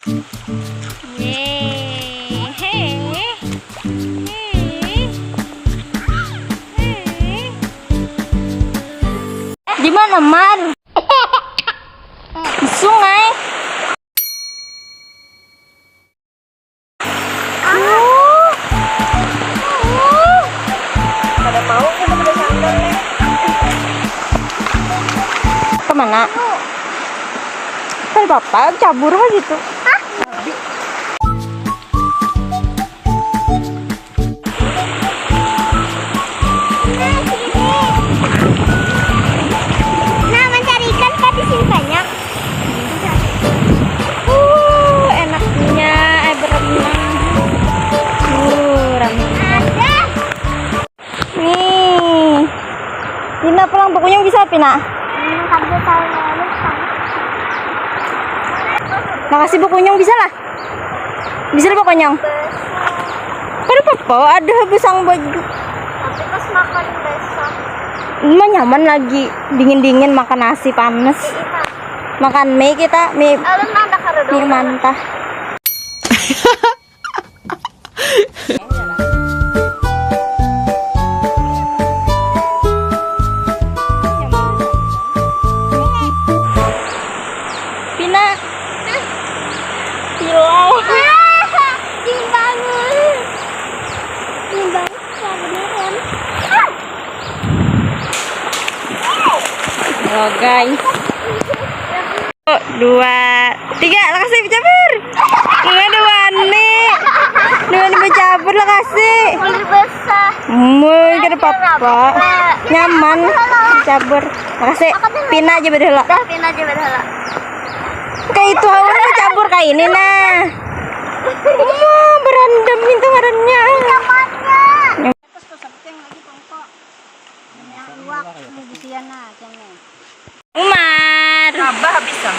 Di mana, Mar? Di sungai. Pada mau kita pada sandal nih. Kemana? Kan bapak cabur mah gitu. Nah, mencari ikan kan di sini banyak. Enaknya berenang. Ramai. Ada. Nih. Pina pulang bukunya bisa, Pina. Kamu tahu lalu Makasih bukunya bisa lah. Bisa lah pokoknya. Kan apa? Ada besang baju. tapi pas makan besok. Mah nyaman lagi dingin-dingin makan nasi panas. Makan mie kita, mie Lalu nanda karo mie mantah. Pina. Silau. Dibangun. Beneran. Halo guys. 2, 3, makasih bercabur. Dua nih. Dua nih bercabur makasih. Boleh besar. Muy kira papa. Nyaman bercabur. Makasih. Pina aja berhala. Dah pin aja berhala. Kayak itu awalnya cabur kayak ini nah. Berendam itu ngarannya. Nyamannya. Umar. Abah habis kan?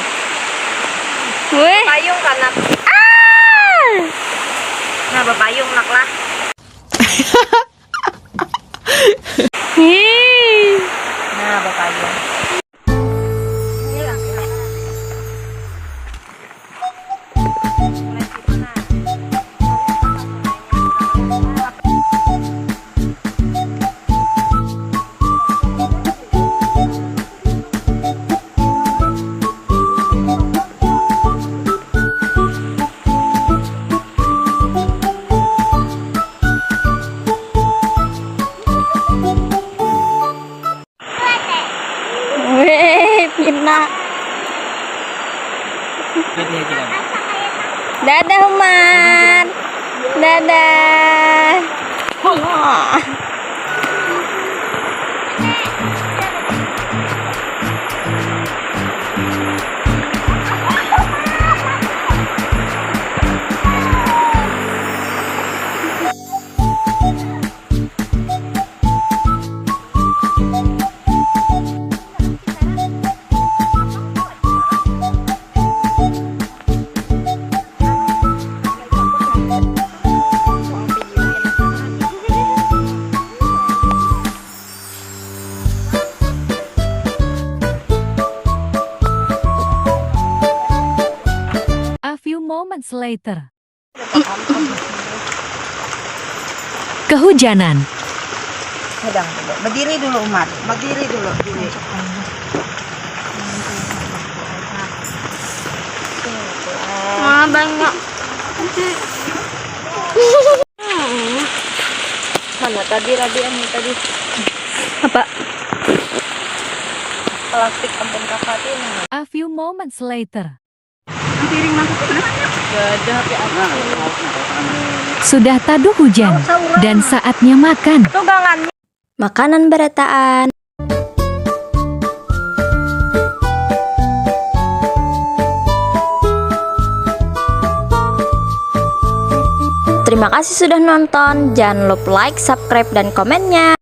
Wih. Payung kan nak. Nah, bapayung nak lah. Hih. Nah, bapayung. Wih, Pina. Dadah Umar. Dadah. Wah. A few moments later. Kehujanan. Sedang dulu. Berdiri dulu Umar. Berdiri dulu. Berdiri. Banyak. Mana tadi Rabian tadi? Apa? Plastik ampun kakak ini. A few moments later. Piring masuk ke mana? Gak ada HP apa. Sudah taduh hujan dan saatnya makan. Tugangannya. Makanan beretaan. Terima kasih sudah nonton. Jangan lupa like, subscribe, dan komennya.